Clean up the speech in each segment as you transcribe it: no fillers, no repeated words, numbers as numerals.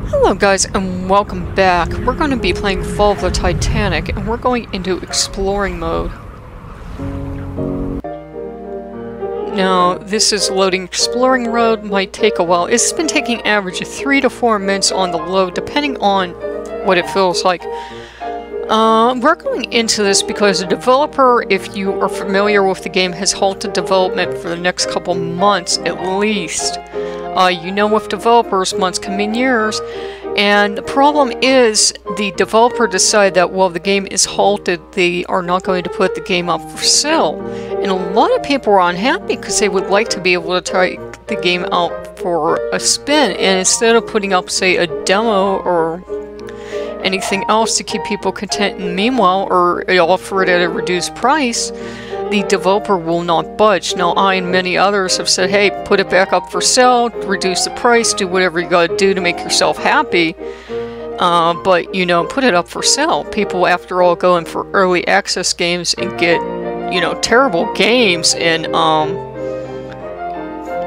Hello guys and welcome back. We're going to be playing Fall of the Titanic and we're going into exploring mode. Now this is loading. Exploring mode might take a while. It's been taking average of 3 to 4 minutes on the load depending on what it feels like. We're going into this because the developer, if you are familiar with the game, has halted development for the next couple months at least. You know, with developers, months can mean years, and the problem is the developer decided that while the game is halted, they are not going to put the game up for sale. And a lot of people are unhappy because they would like to be able to try the game out for a spin, and instead of putting up, say, a demo or anything else to keep people content and meanwhile, or offer it at a reduced price, the developer will not budge. Now, I and many others have said, hey, put it back up for sale, reduce the price, do whatever you gotta do to make yourself happy. But, you know, put it up for sale. People, after all, go in for early access games and get, you know, terrible games and,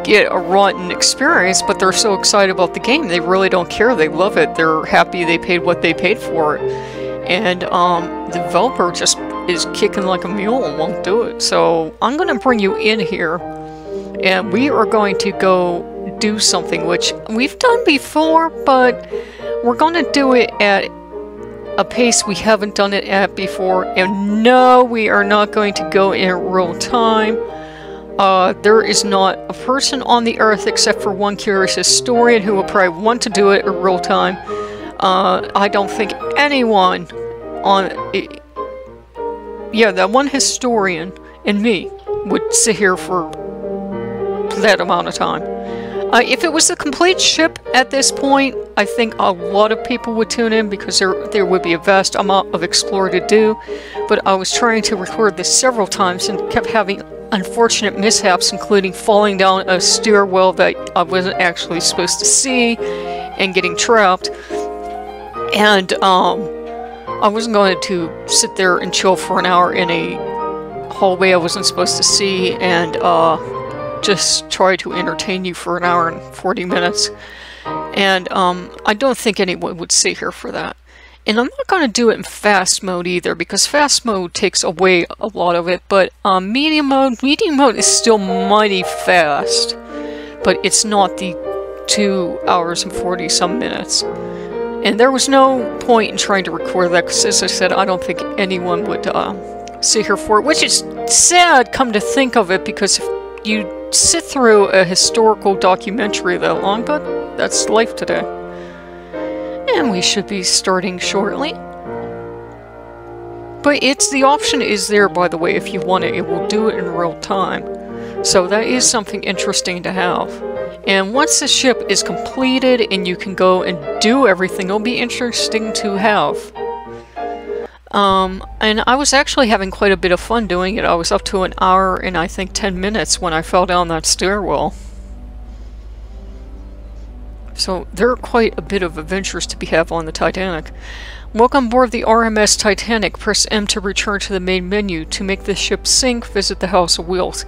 get a rotten experience, but they're so excited about the game, they really don't care, they love it, they're happy they paid what they paid for it. And, the developer just is kicking like a mule and won't do it. So I'm going to bring you in here and we are going to go do something which we've done before, but we're going to do it at a pace we haven't done it at before. And no, we are not going to go in real time. There is not a person on the earth except for one curious historian who will probably want to do it in real time. I don't think anyone on that one historian and me would sit here for that amount of time. If it was a complete ship at this point, I think a lot of people would tune in because there would be a vast amount of explore to do. But I was trying to record this several times and kept having unfortunate mishaps, including falling down a stairwell that I wasn't actually supposed to see and getting trapped. And I wasn't going to sit there and chill for an hour in a hallway I wasn't supposed to see and just try to entertain you for an hour and 40 minutes. And I don't think anyone would sit here for that. And I'm not going to do it in fast mode either, because fast mode takes away a lot of it, but medium mode is still mighty fast, but it's not the 2 hours and 40 some minutes. And there was no point in trying to record that, because as I said, I don't think anyone would sit here for it, which is sad, come to think of it, because if you sit through a historical documentary that long, but that's life today. And we should be starting shortly. But the option is there, by the way, if you want it will do it in real time. So that is something interesting to have. And once the ship is completed and you can go and do everything, it'll be interesting to have. And I was actually having quite a bit of fun doing it. I was up to an hour and I think 10 minutes when I fell down that stairwell. So there are quite a bit of adventures to be had on the Titanic. Welcome aboard the RMS Titanic. Press M to return to the main menu. To make the ship sink, visit the House of Wheels.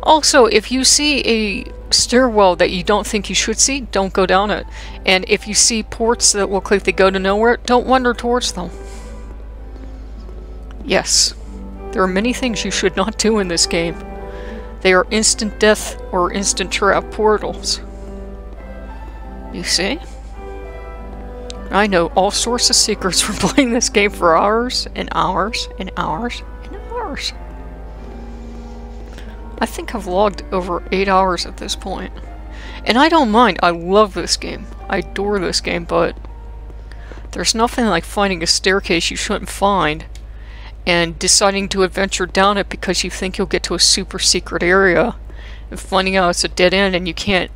Also, if you see a stairwell that you don't think you should see, don't go down it. And if you see ports that look like they go to nowhere, don't wander towards them. Yes, there are many things you should not do in this game. They are instant death or instant trap portals. You see? I know all sorts of secrets from playing this game for hours and hours and hours and hours. I think I've logged over 8 hours at this point. And I don't mind. I love this game. I adore this game, but there's nothing like finding a staircase you shouldn't find and deciding to adventure down it because you think you'll get to a super secret area and finding out it's a dead end and you can't.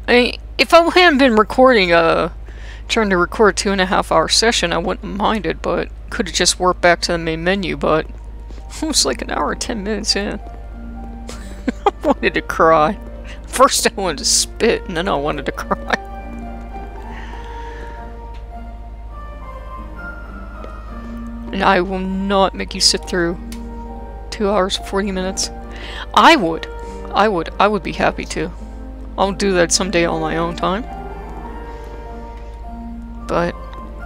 I mean, if I hadn't been recording trying to record a 2.5 hour session, I wouldn't mind it, but could have just warped back to the main menu, but it was like an hour and 10 minutes in. I wanted to cry. First I wanted to spit, and then I wanted to cry. And I will not make you sit through 2 hours and 40 minutes. I would be happy to. I'll do that someday on my own time. But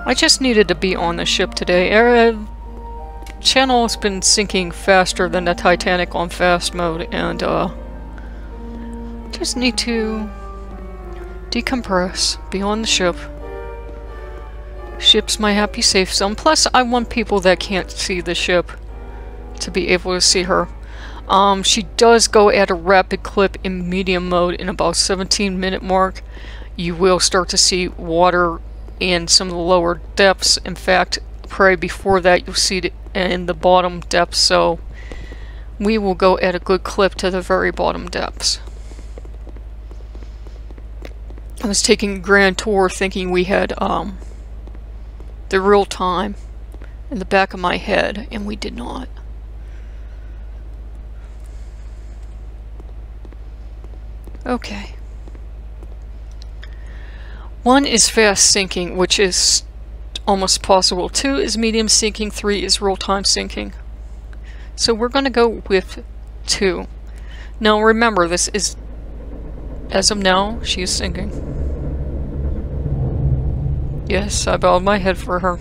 I just needed to be on the ship today. Channel has been sinking faster than the Titanic on fast mode, and just need to decompress, be on the ship. Ship's my happy safe zone. Plus, I want people that can't see the ship to be able to see her. She does go at a rapid clip in medium mode in about 17-minute mark. You will start to see water in some of the lower depths. In fact, probably before that you'll see it in the bottom depths, so we will go at a good clip to the very bottom depths. I was taking a grand tour thinking we had the real time in the back of my head, and we did not. Okay. 1 is fast sinking, which is almost possible. 2 is medium sinking. 3 is real-time sinking. So we're going to go with 2. Now remember, this is, as of now, she is sinking. Yes, I bowed my head for her.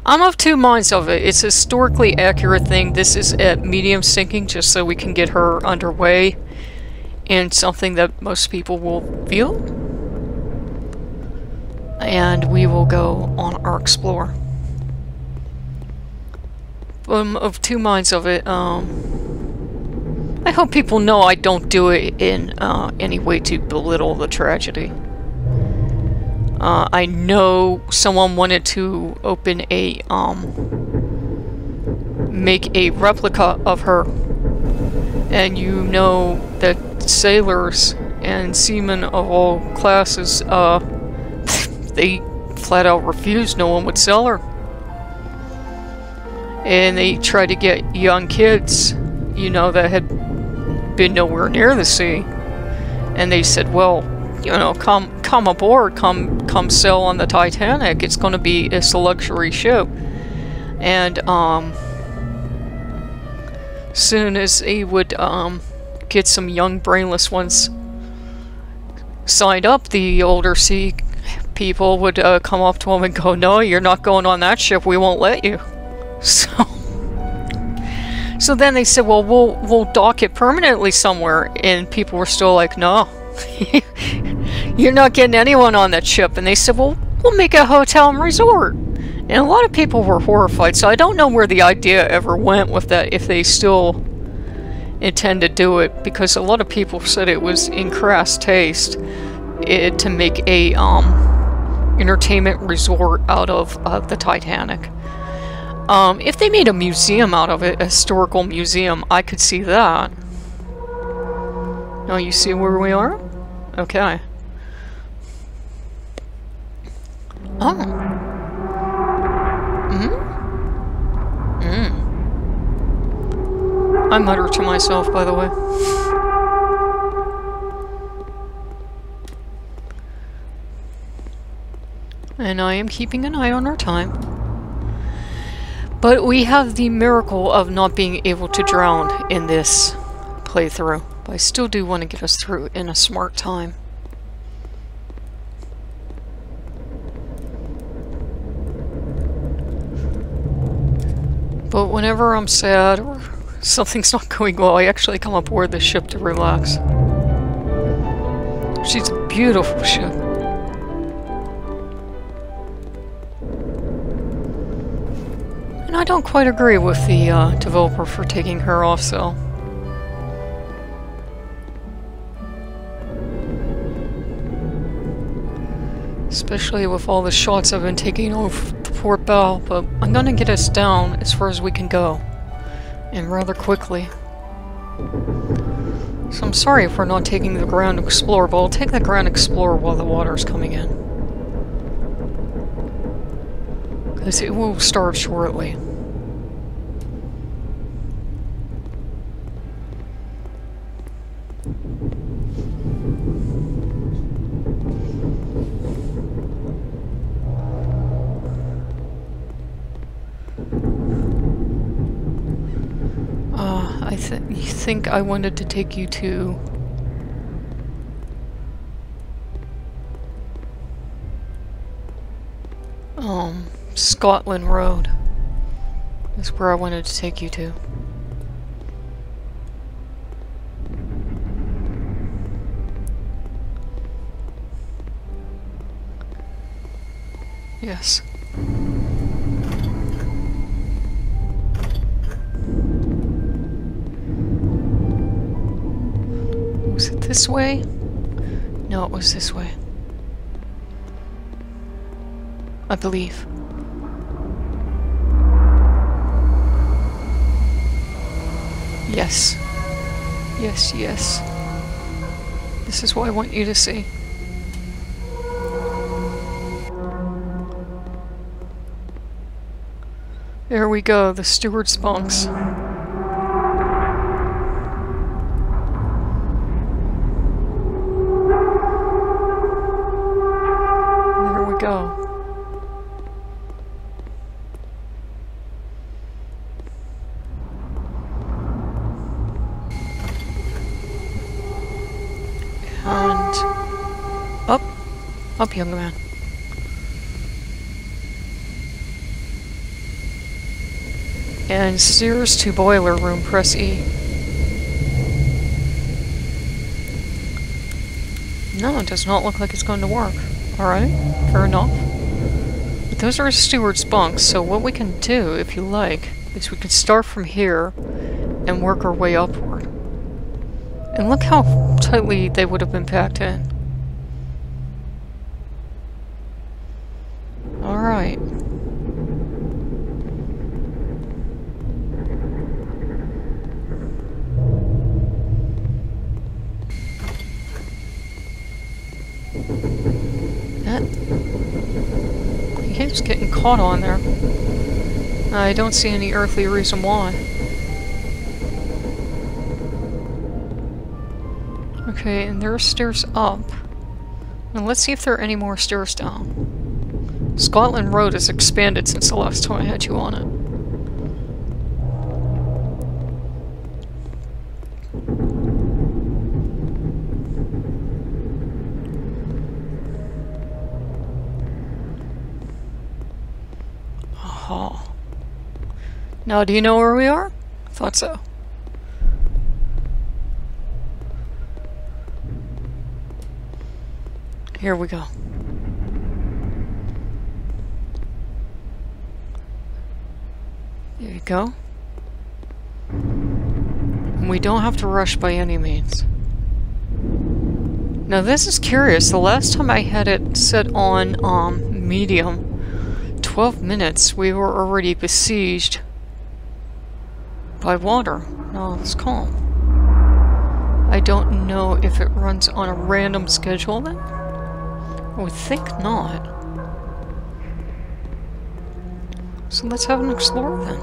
I'm of two minds of it. It's a historically accurate thing. This is at medium sinking just so we can get her underway in something that most people will view. And we will go on our explore. I'm of two minds of it. I hope people know I don't do it in any way to belittle the tragedy. I know someone wanted to open a, make a replica of her. And you know that sailors and seamen of all classes, they flat out refused. No one would sell her. And they tried to get young kids, you know, that had been nowhere near the sea. And they said, well, you know, come aboard, come sail on the Titanic. It's going to be, it's a luxury ship. And soon as he would get some young brainless ones signed up, the older sea people would come up to him and go, no, you're not going on that ship, we won't let you. So then they said, well, we'll dock it permanently somewhere, and people were still like, no, you're not getting anyone on that ship. And they said, well, we'll make a hotel and resort. And a lot of people were horrified, so I don't know where the idea ever went with that, if they still intend to do it, because a lot of people said it was in crass taste to make a entertainment resort out of the Titanic. If they made a museum out of it, a historical museum, I could see that. Now you see where we are? Okay. Oh. I mutter to myself, by the way. And I am keeping an eye on our time. But we have the miracle of not being able to drown in this playthrough. But I still do want to get us through in a smart time. But whenever I'm sad or something's not going well, I actually come aboard the ship to relax. She's a beautiful ship. And I don't quite agree with the developer for taking her off, so. Especially with all the shots I've been taking over the port bow, but I'm gonna get us down as far as we can go. And rather quickly. So I'm sorry if we're not taking the Ground Explorer, but I'll take the Ground Explorer while the water's coming in. Because it will start shortly. I think I wanted to take you to... Scotland Road is where I wanted to take you to. Yes. Was it this way? No, it was this way. I believe. Yes. Yes, yes. This is what I want you to see. There we go, the steward's bunks. There we go. And up, up, young man. And steers to boiler room, press E. No, it does not look like it's going to work. Alright, fair enough. But those are steward's bunks, so what we can do, if you like, is we can start from here and work our way upward. And look how tightly they would have been packed in. Alright. He keeps getting caught on there. I don't see any earthly reason why. Okay, and there are stairs up. And let's see if there are any more stairs down. Scotland Road has expanded since the last time I had you on it. Aha. Now, do you know where we are? Thought so. Here we go. There you go. And we don't have to rush by any means. Now this is curious. The last time I had it set on medium, 12 minutes, we were already besieged by water. No, it's calm. I don't know if it runs on a random schedule then? I would think not. So let's have an explore then.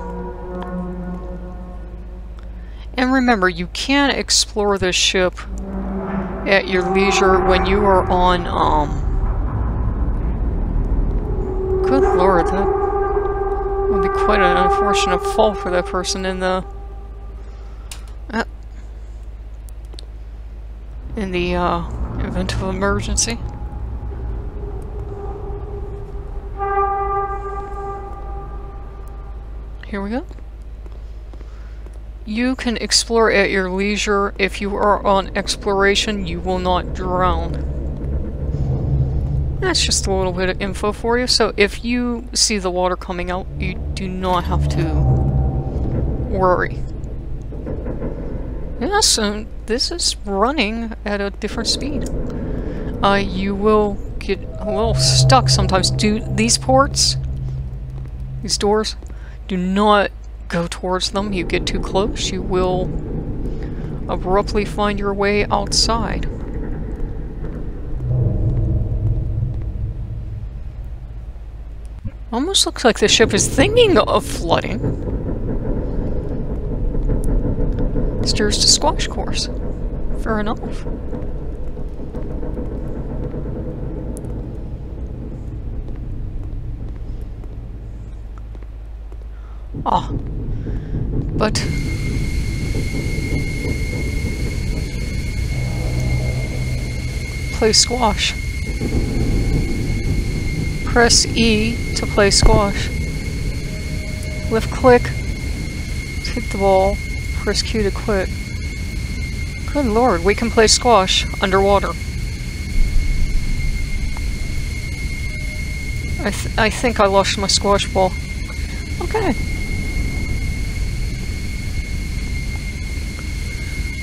And remember, you can explore this ship at your leisure when you are on, good lord, that would be quite an unfortunate fall for that person in the... event of emergency. Here we go. You can explore at your leisure. If you are on exploration, you will not drown. That's just a little bit of info for you. So if you see the water coming out, you do not have to worry. Yeah, so this is running at a different speed. You will get a little stuck sometimes. These ports, these doors, do not go towards them. You get too close, you will abruptly find your way outside. Almost looks like the ship is thinking of flooding. Steers to squash course. Fair enough. Ah, but play squash. Press E to play squash. Left click to hit the ball. Press Q to quit. Good lord, we can play squash underwater. I think I lost my squash ball. Okay.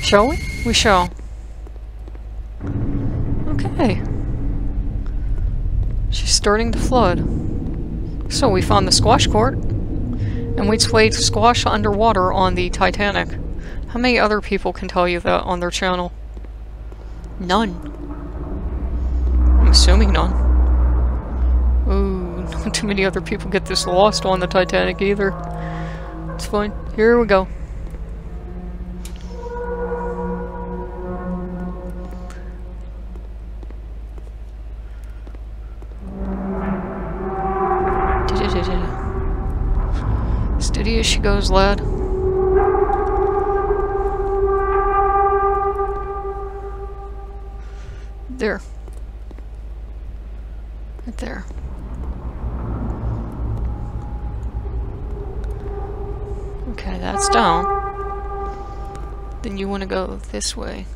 Shall we? We shall. Okay. She's starting to flood. So we found the squash court. And we played squash underwater on the Titanic. How many other people can tell you that on their channel? None. I'm assuming none. Ooh, not too many other people get this lost on the Titanic either. It's fine. Here we go. Steady as she goes, lad. There. Right there. Okay, that's down. Then you want to go this way.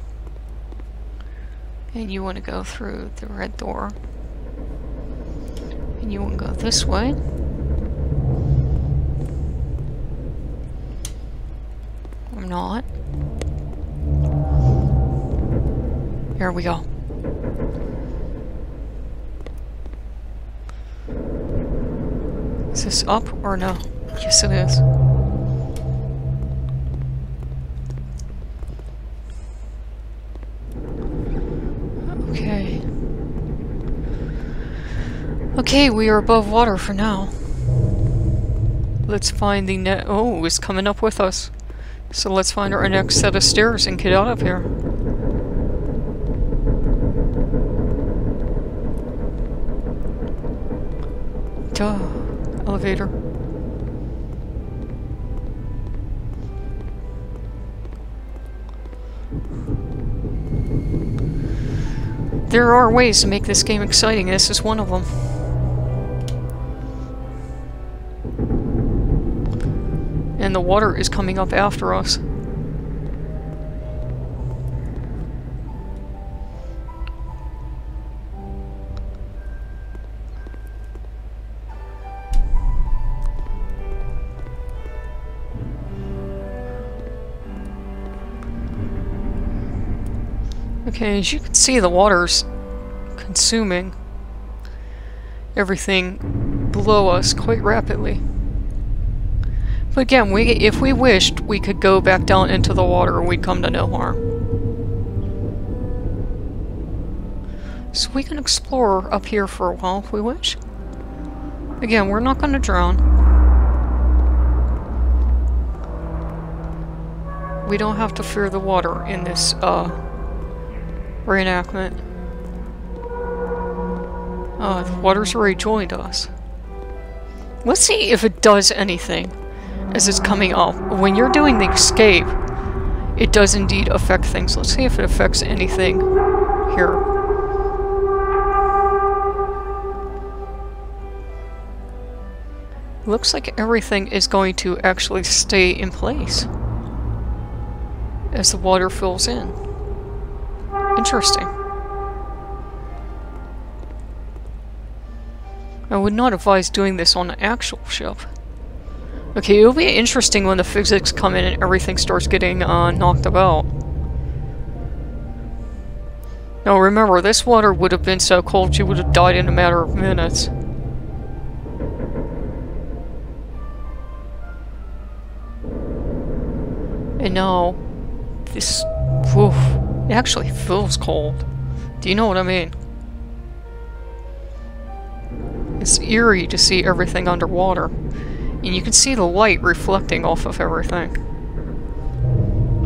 And you want to go through the red door. And you want to go this way. I'm not. Here we go. Is this up or no? Yes, it is. Okay. Okay, we are above water for now. Let's find the net. Oh, it's coming up with us. So let's find our next set of stairs and get out of here. Duh. Elevator. There are ways to make this game exciting. This is one of them. And the water is coming up after us. Okay, as you can see, the water's consuming everything below us quite rapidly. But again, if we wished, we could go back down into the water and we'd come to no harm. So we can explore up here for a while if we wish. Again, we're not going to drown. We don't have to fear the water in this, reenactment. The water's already joined us. Let's see if it does anything as it's coming up. When you're doing the escape, it does indeed affect things. Let's see if it affects anything here. Looks like everything is going to actually stay in place as the water fills in. Interesting. I would not advise doing this on an actual ship. Okay, it'll be interesting when the physics come in and everything starts getting knocked about. Now remember, this water would have been so cold you would have died in a matter of minutes. And now, this... woof, it actually feels cold. Do you know what I mean? It's eerie to see everything underwater. And you can see the light reflecting off of everything.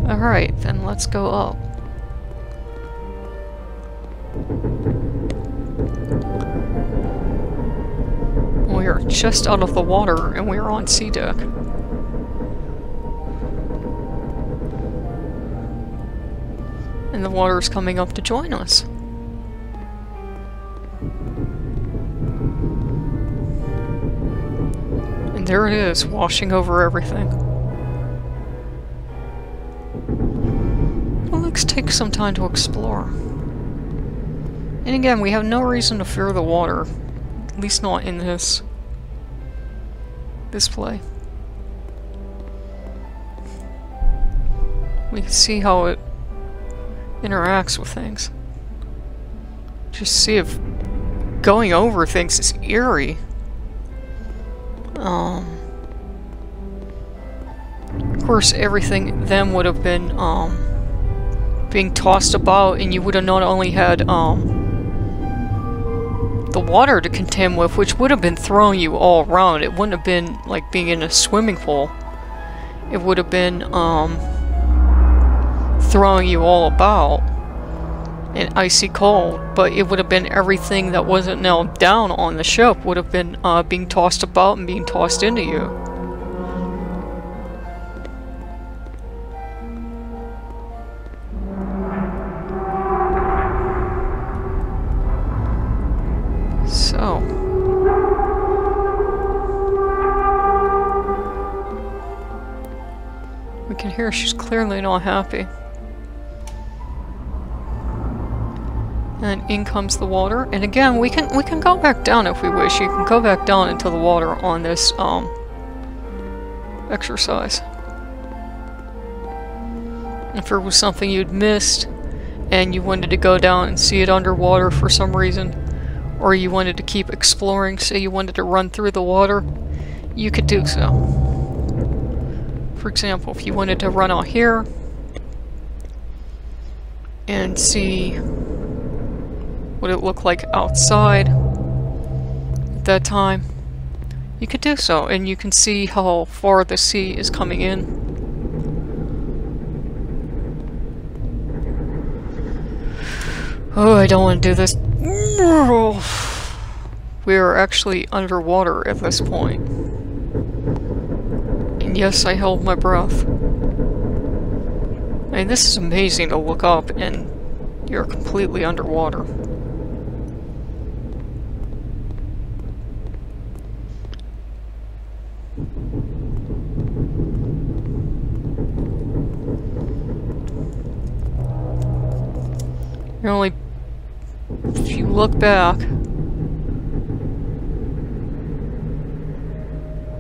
Alright, then let's go up. We are just out of the water and we are on sea deck. And the water is coming up to join us. there it is, washing over everything. Well, let's take some time to explore. And again, we have no reason to fear the water. At least not in this play. We can see how it interacts with things. Just see if going over things is eerie. Of course, everything then would have been being tossed about, and you would have not only had the water to contend with, which would have been throwing you all around. It wouldn't have been like being in a swimming pool. It would have been throwing you all about and icy cold, but it would have been everything that wasn't now down on the ship would have been being tossed about and being tossed into you. So we can hear she's clearly not happy. And in comes the water, and again we can go back down if we wish. You can go back down into the water on this exercise. If there was something you'd missed and you wanted to go down and see it underwater for some reason, or you wanted to keep exploring, say you wanted to run through the water, you could do so. For example, if you wanted to run out here and see what it looked like outside at that time, you could do so, and you can see how far the sea is coming in. Oh, I don't want to do this. We are actually underwater at this point. And yes, I held my breath. I mean, this is amazing to look up and you're completely underwater. You're only, if you look back,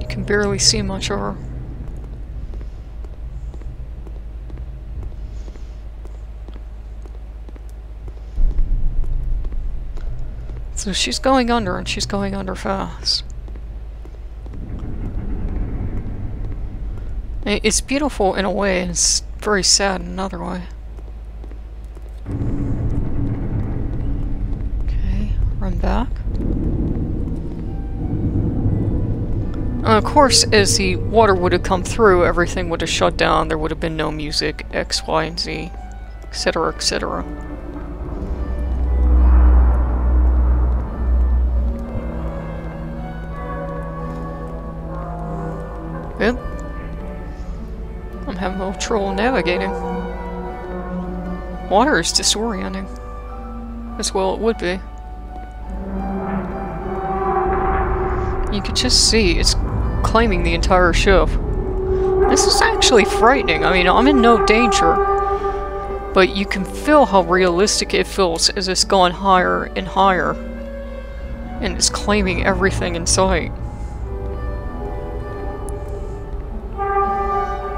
you can barely see much of her. So she's going under, and she's going under fast. It's beautiful in a way, and it's very sad in another way. Run back. Of course, as the water would have come through, everything would have shut down. There would have been no music, X, Y, and Z, etc., etc. Good. I'm having a little trouble navigating. Water is disorienting. As well it would be. You can just see it's claiming the entire ship. This is actually frightening. I mean, I'm in no danger, but you can feel how realistic it feels as it's going higher and higher, and it's claiming everything in sight.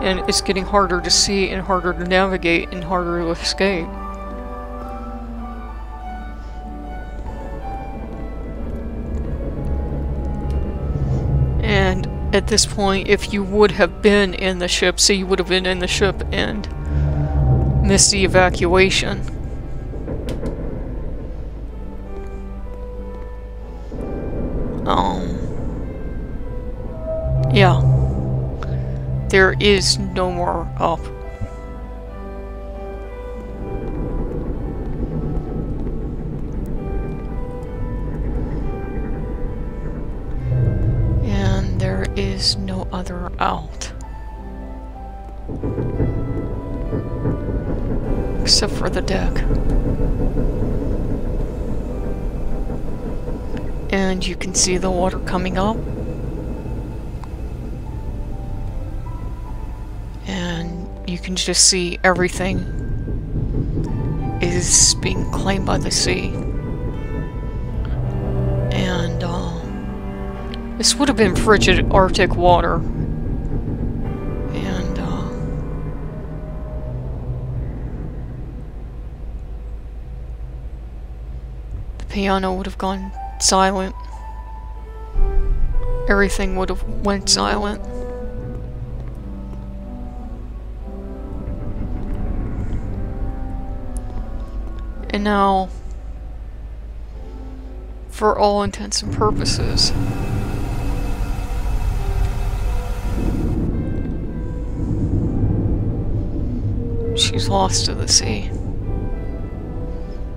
And it's getting harder to see and harder to navigate and harder to escape. And at this point, if you would have been in the ship, say you would have been in the ship and missed the evacuation, yeah, there is no more up. There is no other out. Except for the deck. And you can see the water coming up. you can just see everything is being claimed by the sea. And this would have been frigid Arctic water. And the piano would have gone silent. Everything would have went silent. And now, for all intents and purposes, she's lost to the sea.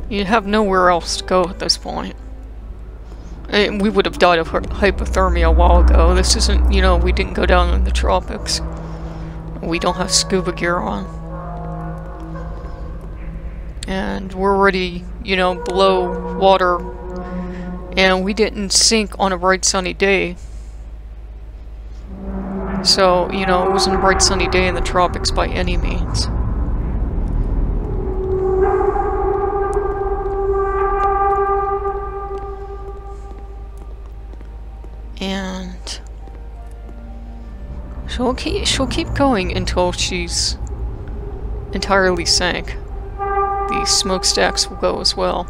You have nowhere else to go at this point. And we would have died of hypothermia a while ago. This isn't, you know, we didn't go down in the tropics. We don't have scuba gear on. And we're already, you know, below water. And we didn't sink on a bright sunny day. So, you know, it wasn't a bright sunny day in the tropics by any means. And she'll keep going until she's entirely sank. The smokestacks will go as well.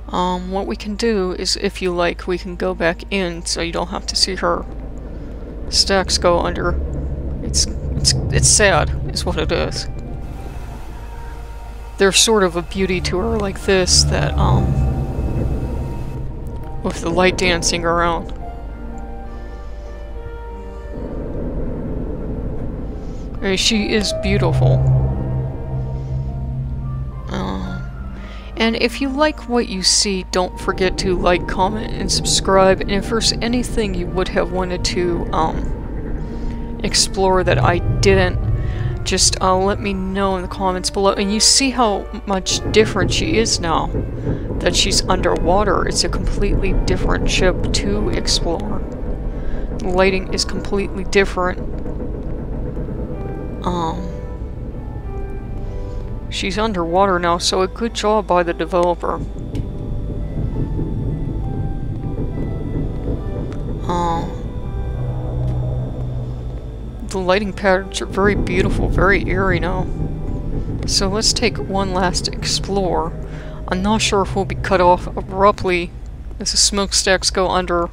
What we can do is, if you like, we can go back in so you don't have to see her stacks go under. It's sad, is what it is. There's sort of a beauty to her like this that, with the light dancing around. She is beautiful. And if you like what you see, don't forget to like, comment, and subscribe. And if there's anything you would have wanted to explore that I didn't, just let me know in the comments below. And you see how much different she is now that she's underwater. It's a completely different ship to explore. The lighting is completely different. She's underwater now, so a good job by the developer. The lighting patterns are very beautiful, very eerie now. So let's take one last explore. I'm not sure if we'll be cut off abruptly as the smokestacks go under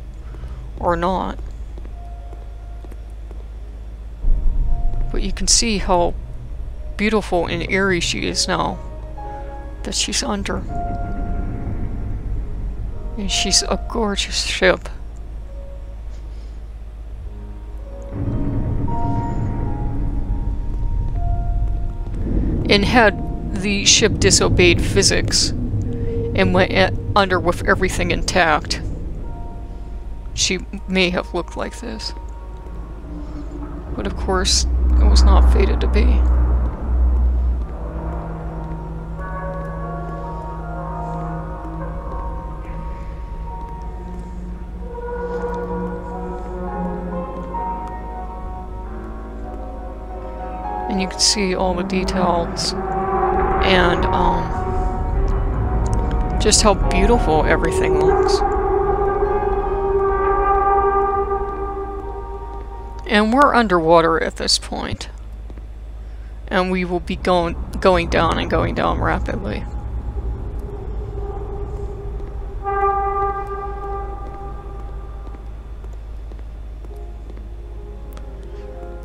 or not. But you can see how beautiful and eerie she is now that she's under. And she's a gorgeous ship. And had the ship disobeyed physics and went under with everything intact, she may have looked like this. But of course, it was not fated to be. And you can see all the details and just how beautiful everything looks. And we're underwater at this point, and we will be going down and going down rapidly.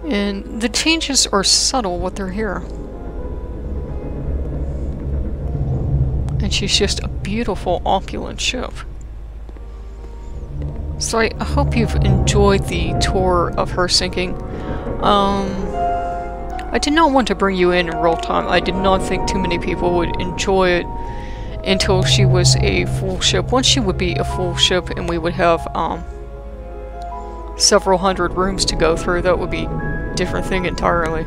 And the changes are subtle, what they're here. And she's just a beautiful, opulent ship. So I hope you've enjoyed the tour of her sinking. I did not want to bring you in real time. I did not think too many people would enjoy it until she was a full ship. Once she would be a full ship and we would have several hundred rooms to go through, that would be a different thing entirely.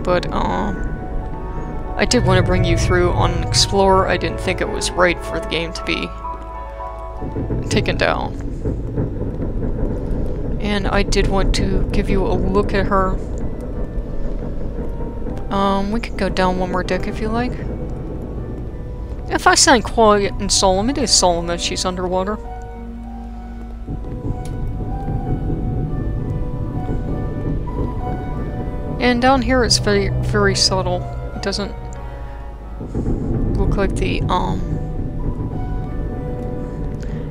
But I did want to bring you through on an Explorer. I didn't think it was right for the game to be taken down. And I did want to give you a look at her We could go down one more deck if you like. If I sound quiet and solemn, it is solemn that she's underwater. And down here it's very, very subtle. It doesn't look like the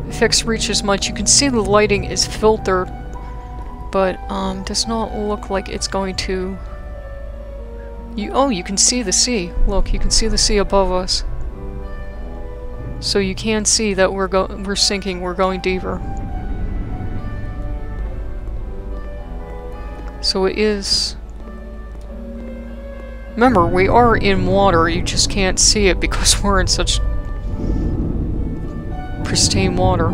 effects reach as much. You can see the lighting is filtered, but does not look like it's going to... you can see the sea. Look, you can see the sea above us. So you can see that we're sinking, we're going deeper. So it is... Remember, we are in water, you just can't see it because we're in such pristine water.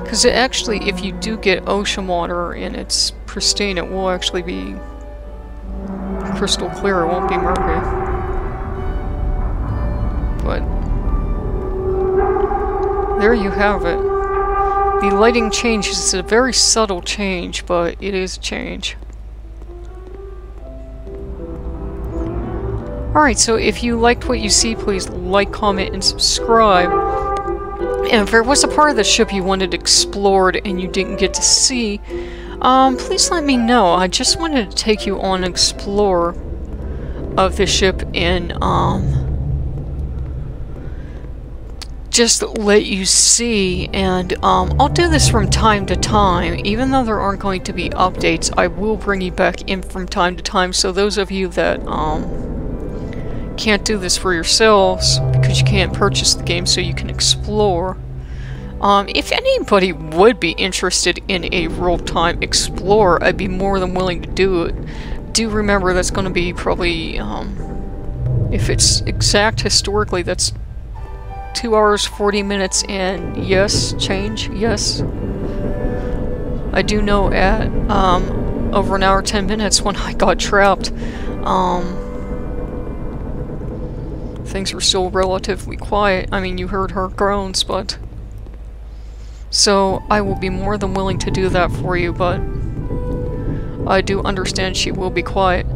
Because actually, if you do get ocean water and it's pristine, it will actually be crystal clear, it won't be murky. But there you have it. The lighting change is a very subtle change, but it is a change. Alright, so if you liked what you see, please like, comment, and subscribe. And if there was a part of the ship you wanted explored and you didn't get to see, please let me know. I just wanted to take you on an explore of the ship and just let you see. And I'll do this from time to time. Even though there aren't going to be updates, I will bring you back in from time to time. So those of you that can't do this for yourselves because you can't purchase the game so you can explore. If anybody would be interested in a real-time explorer, I'd be more than willing to do it. Do remember that's going to be probably, if it's exact historically, that's 2 hours, 40 minutes, and yes, change, yes. I do know at over an hour, 10 minutes when I got trapped, things were still relatively quiet. I mean, you heard her groans, but... So, I will be more than willing to do that for you, but... I do understand she will be quiet.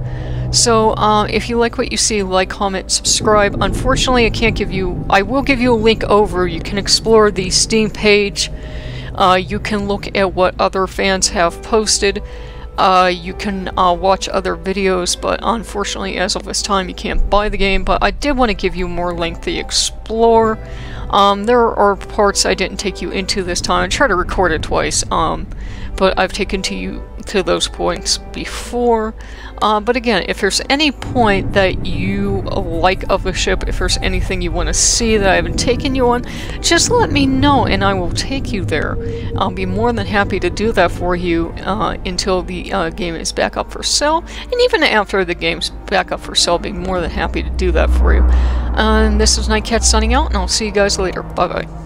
So, if you like what you see, like, comment, subscribe. Unfortunately, I can't give you... I will give you a link over. You can explore the Steam page. You can look at what other fans have posted. You can watch other videos, but unfortunately as of this time you can't buy the game, but I did want to give you more lengthy explore. There are parts I didn't take you into this time. I tried to record it twice, but I've taken you to those points before. But again, if there's any point that you like of the ship, if there's anything you want to see that I haven't taken you on, just let me know and I will take you there. I'll be more than happy to do that for you until the game is back up for sale, and even after the game's back up for sale, I'll be more than happy to do that for you. This is Nightcat signing out, and I'll see you guys later. Bye-bye.